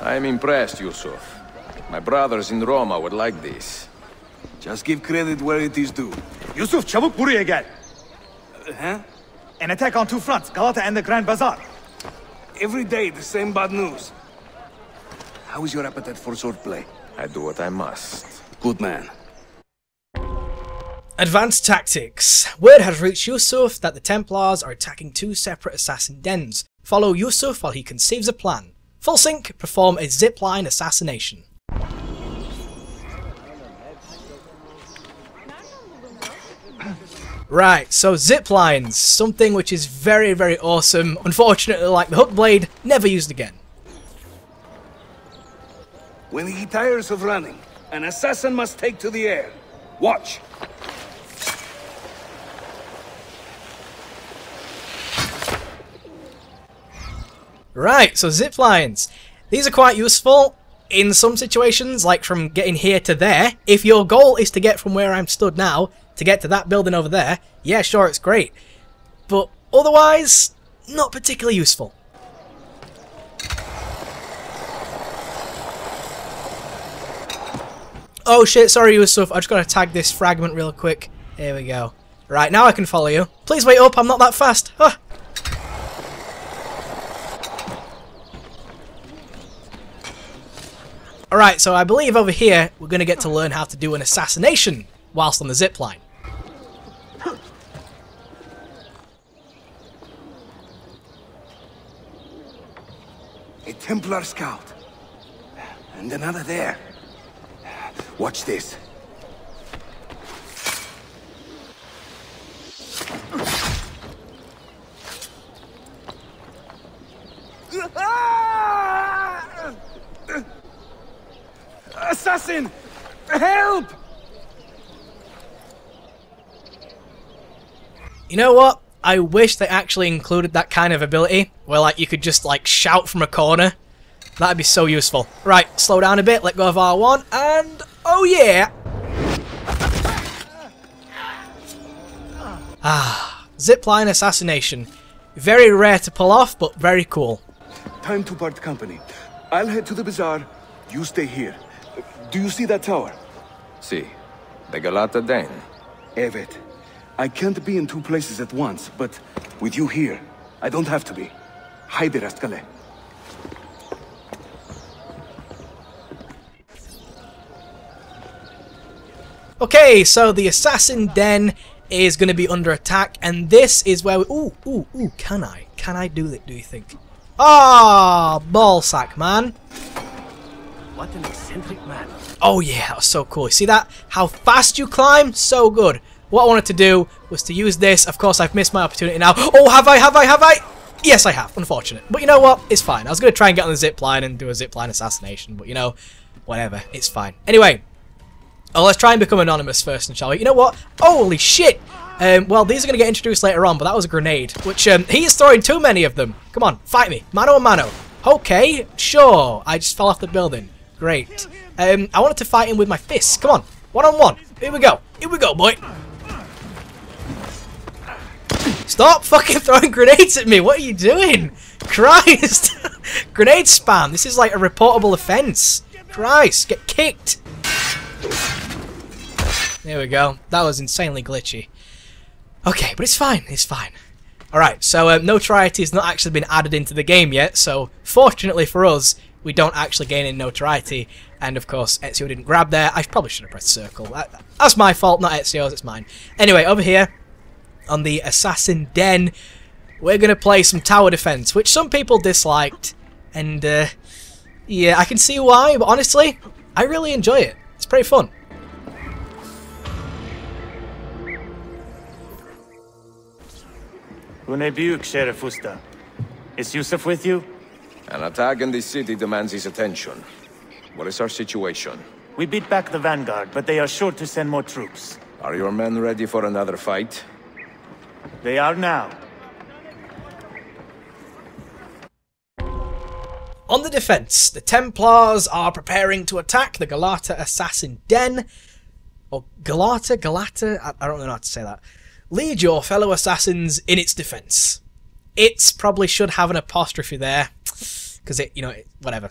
I'm impressed, Yusuf. My brothers in Roma would like this. Just give credit where it is due. Yusuf, çabuk buraya gel. Huh? An attack on two fronts, Galata and the Grand Bazaar. Every day, the same bad news. How is your appetite for swordplay? I do what I must. Good man. Advanced tactics. Word has reached Yusuf that the Templars are attacking two separate assassin dens. Follow Yusuf while he conceives a plan. Full sync, perform a zipline assassination. Right, so ziplines, something which is very, very awesome. Unfortunately, like the hook blade, never used again. When he tires of running, an assassin must take to the air. Watch. Right, so ziplines. These are quite useful in some situations, like from getting here to there. If your goal is to get from where I'm stood now to get to that building over there, yeah, sure, it's great. But otherwise, not particularly useful. Oh shit, sorry Yusuf, I just gotta tag this fragment real quick. Here we go. Right, now I can follow you. Please wait up, I'm not that fast. Ah. Alright, so I believe over here we're going to get to learn how to do an assassination whilst on the zipline. A Templar scout. And another there. Watch this. Assassin! Help! You know what? I wish they actually included that kind of ability, where like you could just like shout from a corner. That'd be so useful. Right, slow down a bit, let go of R1, and oh yeah! Ah, zipline assassination. Very rare to pull off, but very cool. Time to part company. I'll head to the bazaar. You stay here. Do you see that tower? See, the Galata Den. Evet. I can't be in two places at once, but with you here, I don't have to be. Haydi Klye. Okay, so the assassin den is going to be under attack, and this is where we... Ooh, can I? Can I do that, do you think? Ah, ballsack, man. What an eccentric man. Oh yeah, that was so cool. You see that? How fast you climb? So good. What I wanted to do was to use this. Of course, I've missed my opportunity now. Oh, have I? Yes, I have. Unfortunate. But you know what? It's fine. I was going to try and get on the zipline and do a zipline assassination. But you know, whatever. It's fine. Anyway. Oh, let's try and become anonymous first, shall we? You know what? Holy shit! Well, these are going to get introduced later on, but that was a grenade. Which, he is throwing too many of them. Come on, fight me. Mano a mano. Okay, sure. I just fell off the building. Great. I wanted to fight him with my fists. Come on. One-on-one. Here we go. Here we go, boy. Stop fucking throwing grenades at me. What are you doing? Christ. Grenade spam. This is like a reportable offense. Christ. Get kicked. There we go. That was insanely glitchy. Okay, but it's fine. It's fine. Alright, so notoriety has not actually been added into the game yet, so fortunately for us, we don't actually gain any notoriety. And of course, Ezio didn't grab there. I probably should have pressed circle. That's my fault, not Ezio's, it's mine. Anyway, over here, on the Assassin Den, we're going to play some tower defense, which some people disliked. And, yeah, I can see why, but honestly, I really enjoy it. It's pretty fun. Unebuk, Sheriff Usta. Is Yusuf with you? An attack in this city demands his attention. What is our situation? We beat back the vanguard, but they are sure to send more troops. Are your men ready for another fight? They are now. On the defense, the Templars are preparing to attack the Galata Assassin Den. Or Galata? I don't know how to say that. Lead your fellow assassins in its defense. It's probably should have an apostrophe there. Because it, you know, whatever.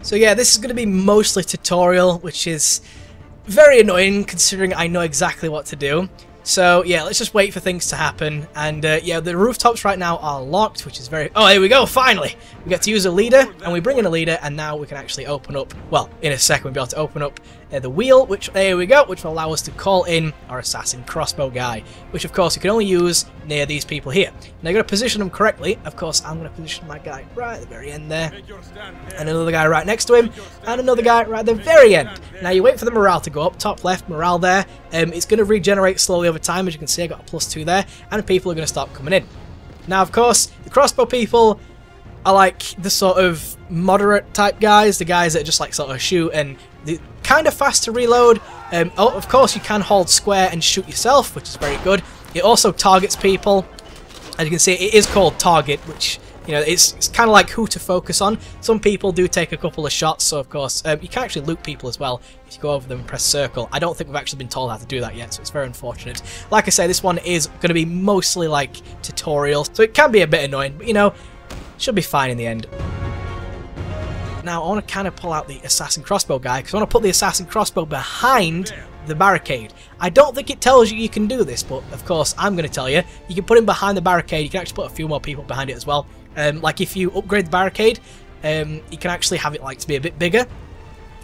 So yeah, this is going to be mostly tutorial, which is very annoying considering I know exactly what to do. So yeah, let's just wait for things to happen. And yeah, the rooftops right now are locked, which is very... Oh, here we go, finally! We get to use a leader, and we bring in a leader, and now we can actually open up... Well, in a second we'll be able to open up the wheel, which... There we go, which will allow us to call in our assassin crossbow guy, which of course you can only use near these people here. Now you've got to position them correctly. Of course, I'm going to position my guy right at the very end there, and another guy right next to him, and another guy right at the very end. Now you wait for the morale to go up, top left, morale there. It's going to regenerate slowly over time. As you can see, I got a +2 there, and people are going to start coming in. Now, of course, the crossbow people are like the sort of moderate type guys, the guys that just like sort of shoot, and they're kind of fast to reload. Oh, of course, you can hold square and shoot yourself, which is very good. It also targets people. As you can see, it is called target, which, you know, it's kind of like who to focus on. Some people do take a couple of shots, so of course, you can actually loot people as well if you go over them and press circle. I don't think we've actually been told how to do that yet, so it's very unfortunate. Like I say, this one is going to be mostly like tutorial, so it can be a bit annoying, but you know, should be fine in the end. Now, I want to kind of pull out the assassin crossbow guy, because I want to put the assassin crossbow behind the barricade. I don't think it tells you can do this, but of course I'm going to tell you. You can put him behind the barricade. You can actually put a few more people behind it as well. Like if you upgrade the barricade, you can actually have it like to be a bit bigger.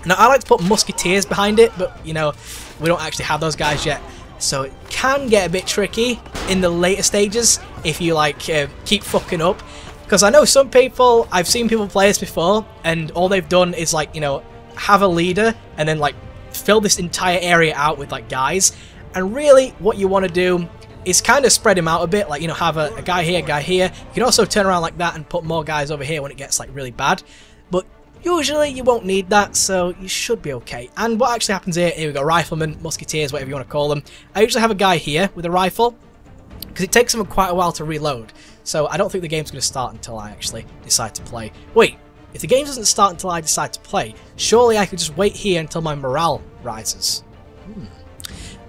Now I like to put musketeers behind it, but you know, we don't actually have those guys yet, so it can get a bit tricky in the later stages if you like keep fucking up. Because I know some people, I've seen people play this before, and all they've done is like, you know, have a leader and then like fill this entire area out with like guys. And really what you want to do is kind of spread him out a bit, like, you know, have a guy here, guy here. You can also turn around like that and put more guys over here when it gets like really bad. But usually you won't need that, so you should be okay. And what actually happens here we go, riflemen, musketeers, whatever you want to call them. I usually have a guy here with a rifle, because it takes them quite a while to reload. So I don't think the game's going to start until I actually decide to play. Wait, if the game doesn't start until I decide to play, surely I could just wait here until my morale rises.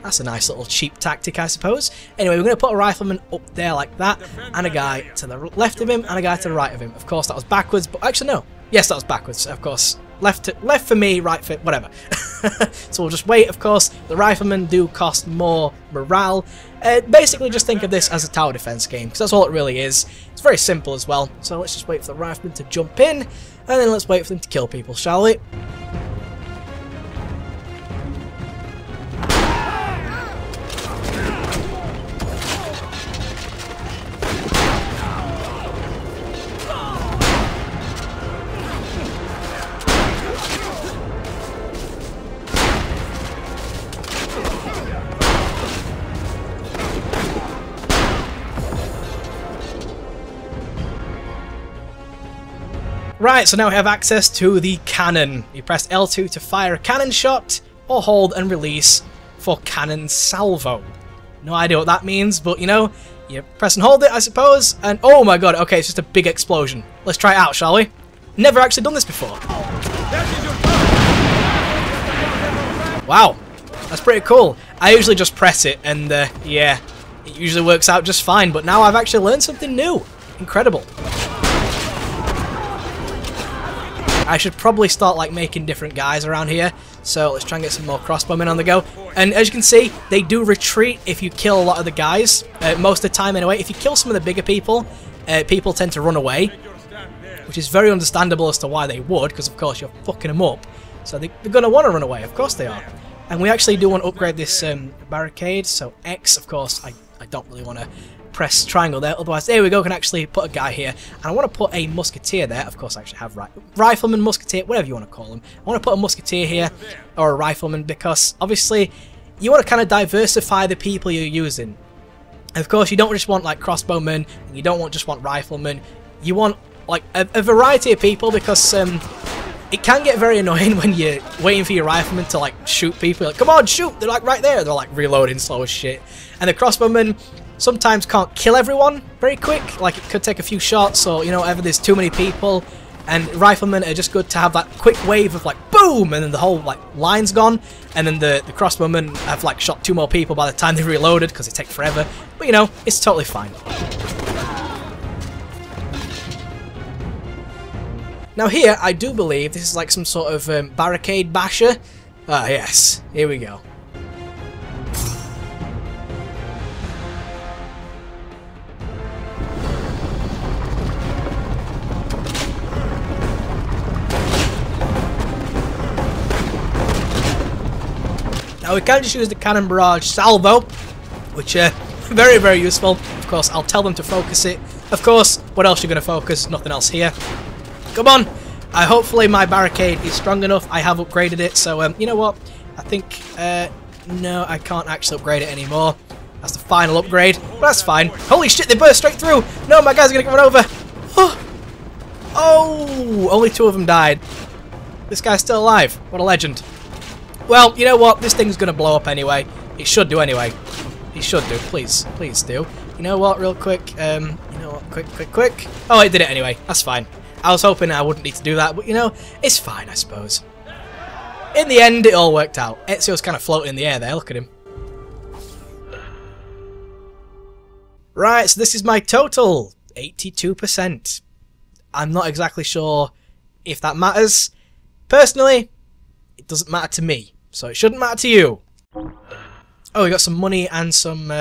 That's a nice little cheap tactic, I suppose. Anyway, we're going to put a rifleman up there like that, and a guy to the left of him, and a guy to the right of him. Of course, that was backwards, but actually no. Yes, that was backwards, of course. Left for me, right for whatever. So we'll just wait, of course. The riflemen do cost more morale. Basically, just think of this as a tower defense game, because that's all it really is. It's very simple as well. So let's just wait for the riflemen to jump in, and then let's wait for them to kill people, shall we? Right, so now we have access to the cannon. You press L2 to fire a cannon shot, or hold and release for cannon salvo. No idea what that means, but you know, you press and hold it, I suppose, and oh my god, okay, it's just a big explosion. Let's try it out, shall we? Never actually done this before. Wow, that's pretty cool. I usually just press it, and yeah, it usually works out just fine, but now I've actually learned something new. Incredible. I should probably start like making different guys around here, so let's try and get some more crossbowmen on the go. And as you can see, they do retreat if you kill a lot of the guys, most of the time anyway. If you kill some of the bigger people, people tend to run away, which is very understandable as to why they would, because of course you're fucking them up, so they're going to want to run away, of course they are. And we actually do want to upgrade this barricade, so X, of course, I don't really want to press triangle there, otherwise there we go, can actually put a guy here, and I want to put a musketeer there. Of course I actually have rifleman, musketeer, whatever you want to call them. I want to put a musketeer here, or a rifleman, because obviously you want to kind of diversify the people you're using. Of course you don't just want like crossbowmen, and you don't just want riflemen, you want like a variety of people, because It can get very annoying when you're waiting for your riflemen to like shoot people. Like, come on, shoot! They're like right there. They're like reloading slow as shit. And the crossbowmen sometimes can't kill everyone very quick. Like it could take a few shots, or you know, whenever there's too many people. And riflemen are just good to have that quick wave of like boom, and then the whole like line's gone. And then the crossbowmen have like shot 2 more people by the time they've reloaded because it takes forever. But you know, it's totally fine. Now here, I do believe this is like some sort of barricade basher. Ah yes, here we go. Now we can just use the cannon barrage salvo, which very, very useful. Of course, I'll tell them to focus it. Of course, what else are you going to focus? Nothing else here. Come on! Hopefully my barricade is strong enough. I have upgraded it, so you know what? I think, no, I can't actually upgrade it anymore. That's the final upgrade, but that's fine. Holy shit, they burst straight through! No, my guys are going to get run over! Oh, only 2 of them died. This guy's still alive. What a legend. Well, you know what? This thing's going to blow up anyway. It should do anyway. It should do. Please. Please do. You know what? Real quick. You know what? Quick. Oh, it did it anyway. That's fine. I was hoping I wouldn't need to do that, but you know, it's fine, I suppose. In the end, it all worked out. Ezio's kind of floating in the air there. Look at him. Right, so this is my total. 82%. I'm not exactly sure if that matters. Personally, it doesn't matter to me. So it shouldn't matter to you. Oh, we got some money and some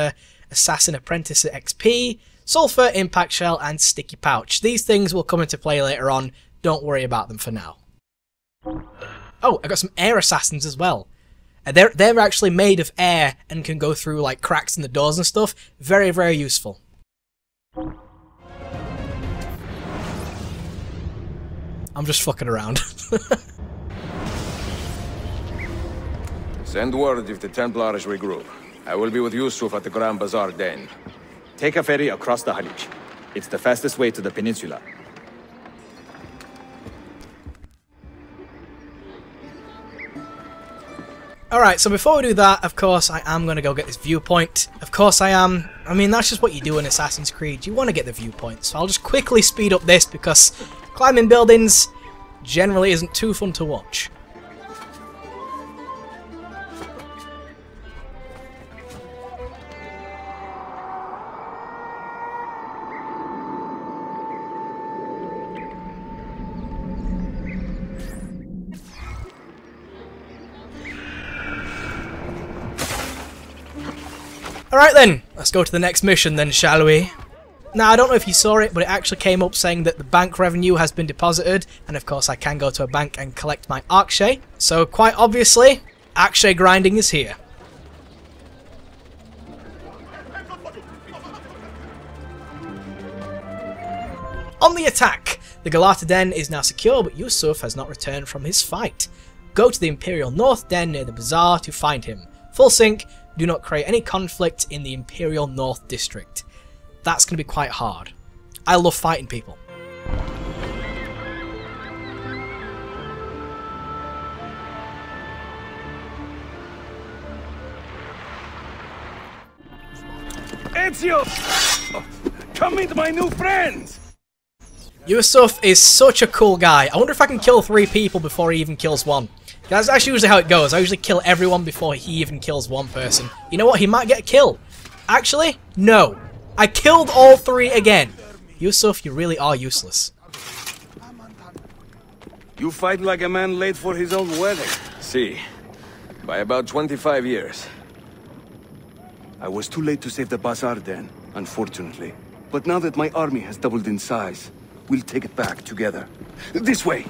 Assassin Apprentice XP, Sulfur, Impact Shell, and Sticky Pouch. These things will come into play later on. Don't worry about them for now. Oh, I got some Air Assassins as well. They're actually made of air and can go through like cracks in the doors and stuff. Very, very useful. I'm just fucking around. Send word if the Templars regroup. I will be with Yusuf at the Grand Bazaar then. Take a ferry across the Halij. It's the fastest way to the peninsula. Alright, so before we do that, of course, I am going to go get this viewpoint. Of course I am. I mean, that's just what you do in Assassin's Creed. You want to get the viewpoint. So I'll just quickly speed up this because climbing buildings generally isn't too fun to watch. Alright then, let's go to the next mission then, shall we? Now, I don't know if you saw it, but it actually came up saying that the bank revenue has been deposited, and of course I can go to a bank and collect my Akshay. So quite obviously, Akshay grinding is here. On the attack! The Galata Den is now secure, but Yusuf has not returned from his fight. Go to the Imperial North Den near the bazaar to find him. Full sync. Do not create any conflict in the Imperial North District. That's going to be quite hard. I love fighting people. Ezio! Come meet my new friends! Yusuf is such a cool guy. I wonder if I can kill 3 people before he even kills 1. That's actually usually how it goes. I usually kill everyone before he even kills 1 person. You know what? He might get a kill. Actually, no. I killed all 3 again. Yusuf, you really are useless. You fight like a man late for his own wedding. See, by about 25 years. I was too late to save the bazaar then, unfortunately. But now that my army has doubled in size, we'll take it back together. This way!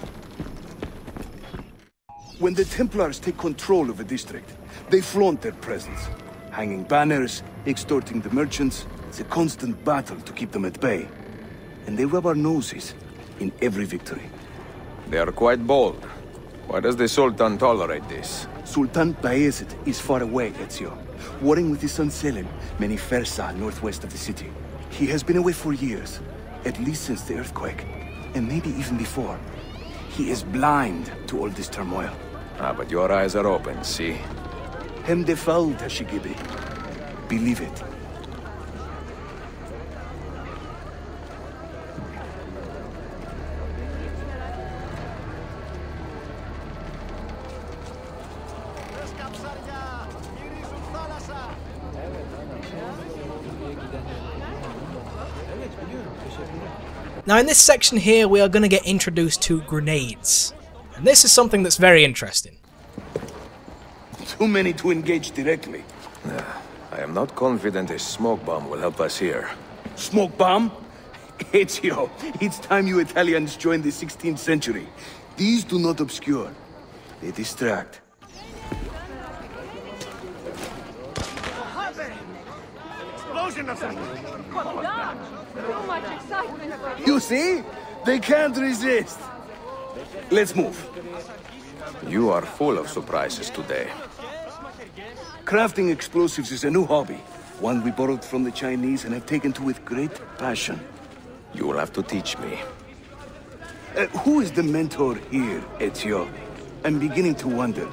When the Templars take control of a district, they flaunt their presence. Hanging banners, extorting the merchants, it's a constant battle to keep them at bay. And they rub our noses in every victory. They are quite bold. Why does the Sultan tolerate this? Sultan Bayezid is far away, Ezio, warring with his son Selim, many Fersa northwest of the city. He has been away for years, at least since the earthquake, and maybe even before. He is blind to all this turmoil. Ah, but your eyes are open, see? Hem defal, Tashigibi. Believe it. Now in this section here we are going to get introduced to grenades. And this is something that's very interesting. Too many to engage directly. I am not confident a smoke bomb will help us here. Smoke bomb? Ezio, it's time you Italians joined the 16th century. These do not obscure. They distract. Explosion of something! So much excitement. You see? They can't resist. Let's move. You are full of surprises today. Crafting explosives is a new hobby. One we borrowed from the Chinese and have taken to with great passion. You will have to teach me. Who is the mentor here, Ezio? I'm beginning to wonder.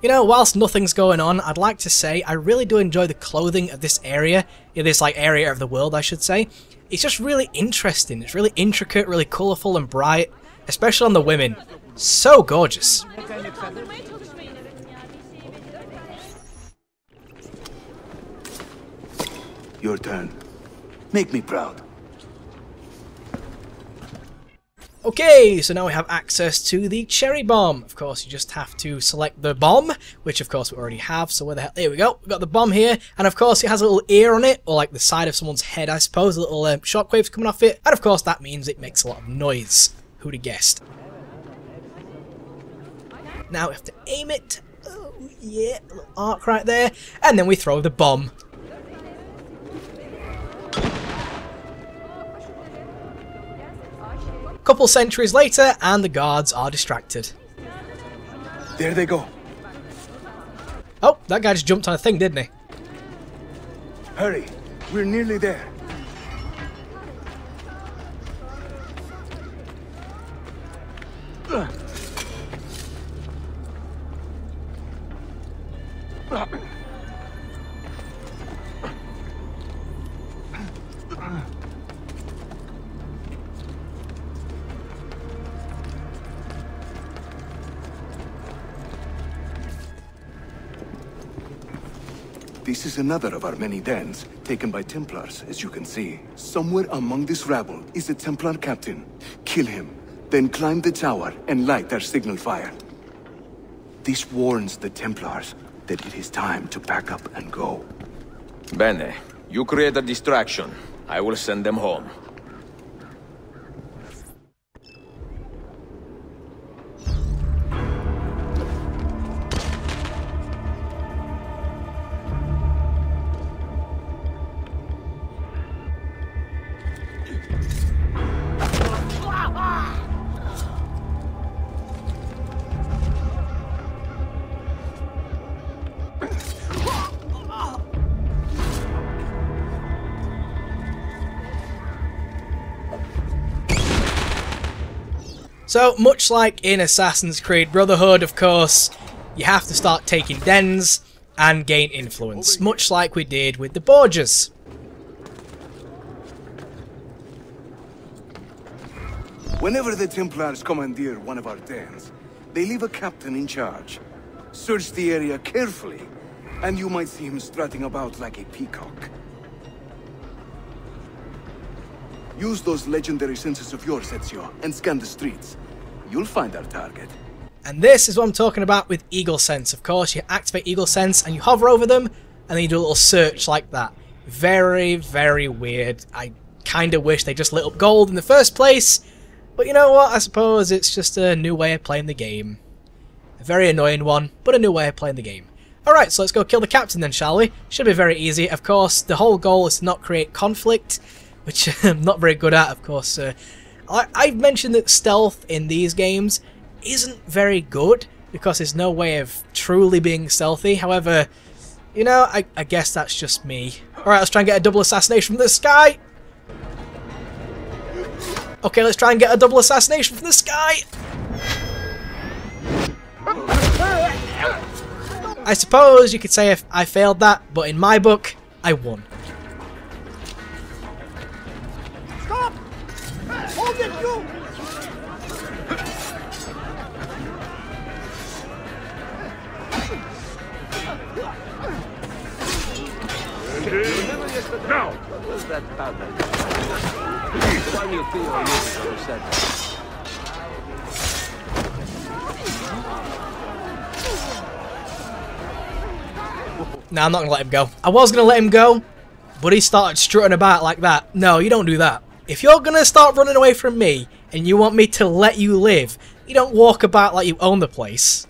You know, whilst nothing's going on, I'd like to say I really do enjoy the clothing of this area, this like area of the world I should say. It's just really interesting, it's really intricate, really colourful and bright, especially on the women. So gorgeous. Your turn. Make me proud. Okay, so now we have access to the cherry bomb. Of course, you just have to select the bomb, which of course we already have. So where the hell? There we go. We've got the bomb here, and of course it has a little ear on it, or like the side of someone's head, I suppose. A little shockwaves coming off it, and of course that means it makes a lot of noise. Who'd have guessed? Now we have to aim it. Oh yeah, a little arc right there, and then we throw the bomb. Couple centuries later, and the guards are distracted. There they go. Oh, that guy just jumped on a thing, didn't he? Hurry, we're nearly there. This is another of our many dens, taken by Templars, as you can see. Somewhere among this rabble is a Templar captain. Kill him, then climb the tower and light our signal fire. This warns the Templars that it is time to pack up and go. Bene, you create a distraction. I will send them home. So, much like in Assassin's Creed Brotherhood, of course, you have to start taking dens and gain influence, much like we did with the Borgias. Whenever the Templars commandeer one of our dens, they leave a captain in charge. Search the area carefully, and you might see him strutting about like a peacock. Use those legendary senses of yours, Ezio, and scan the streets. You'll find our target. And this is what I'm talking about with Eagle Sense. Of course, you activate Eagle Sense and you hover over them, and then you do a little search like that. Very, very weird. I kind of wish they just lit up gold in the first place. But you know what? I suppose it's just a new way of playing the game. A very annoying one, but a new way of playing the game. Alright, so let's go kill the captain then, shall we? Should be very easy. Of course, the whole goal is to not create conflict, which I'm not very good at, of course. I've mentioned that stealth in these games isn't very good, because there's no way of truly being stealthy. However, you know, I guess that's just me. Alright, let's try and get a double assassination from the sky. Okay, let's try and get a double assassination from the sky. I suppose you could say if I failed that, but in my book, I won. Stop! Hold it, you! Now! Who's that bad? The one you feel you said. Nah, I'm not gonna let him go. I was gonna let him go, but he started strutting about like that. No, you don't do that. If you're gonna start running away from me and you want me to let you live, you don't walk about like you own the place.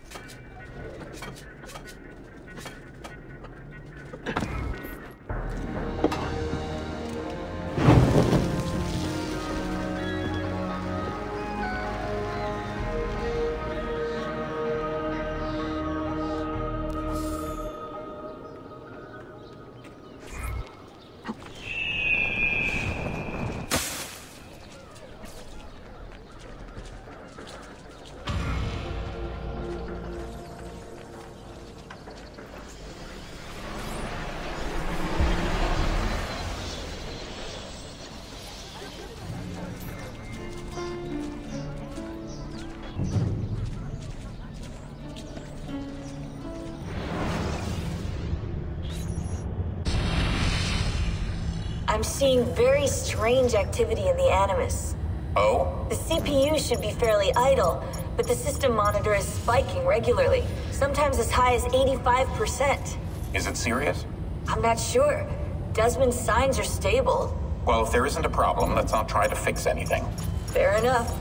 I'm seeing very strange activity in the Animus. Oh? The CPU should be fairly idle, but the system monitor is spiking regularly, sometimes as high as 85%. Is it serious? I'm not sure. Desmond's signs are stable. Well, if there isn't a problem, let's not try to fix anything. Fair enough.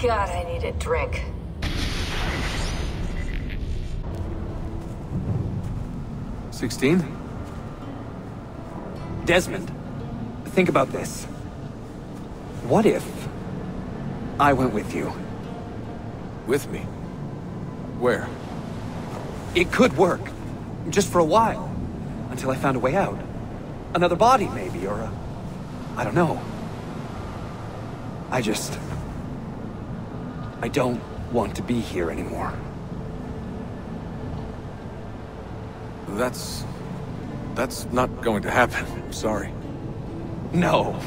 God, I need a drink. Desmond, think about this. What if I went with you? With me? Where? It could work. Just for a while. Until I found a way out. Another body, maybe, or a... I don't know. I don't want to be here anymore. That's not going to happen. I'm sorry. No.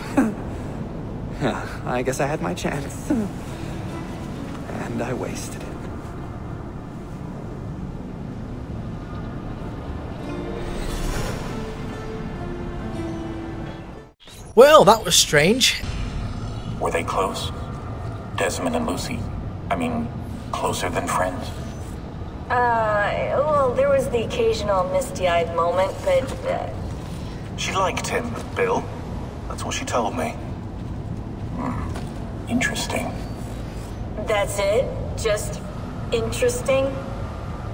I guess I had my chance. And I wasted it. Well, that was strange. Were they close? Desmond and Lucy? I mean, closer than friends? Well, there was the occasional misty-eyed moment, but, She liked him, Bill. That's what she told me. Interesting. that's it? Just interesting?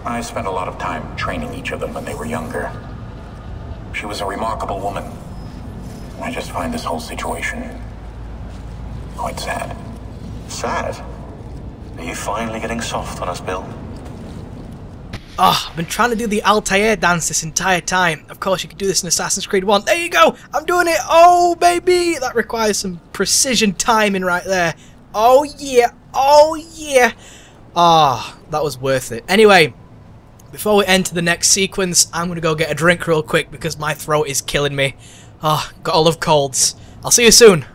I spent a lot of time training each of them when they were younger. She was a remarkable woman. I just find this whole situation quite sad. Sad? Are you finally getting soft on us, Bill? Oh, I've been trying to do the Altair dance this entire time. Of course, you could do this in Assassin's Creed 1. There you go! I'm doing it! Oh, baby! That requires some precision timing right there. Oh, yeah! Oh, yeah! Ah, that was worth it. Anyway, before we enter the next sequence, I'm going to go get a drink real quick because my throat is killing me. Ah, gotta love colds. I'll see you soon.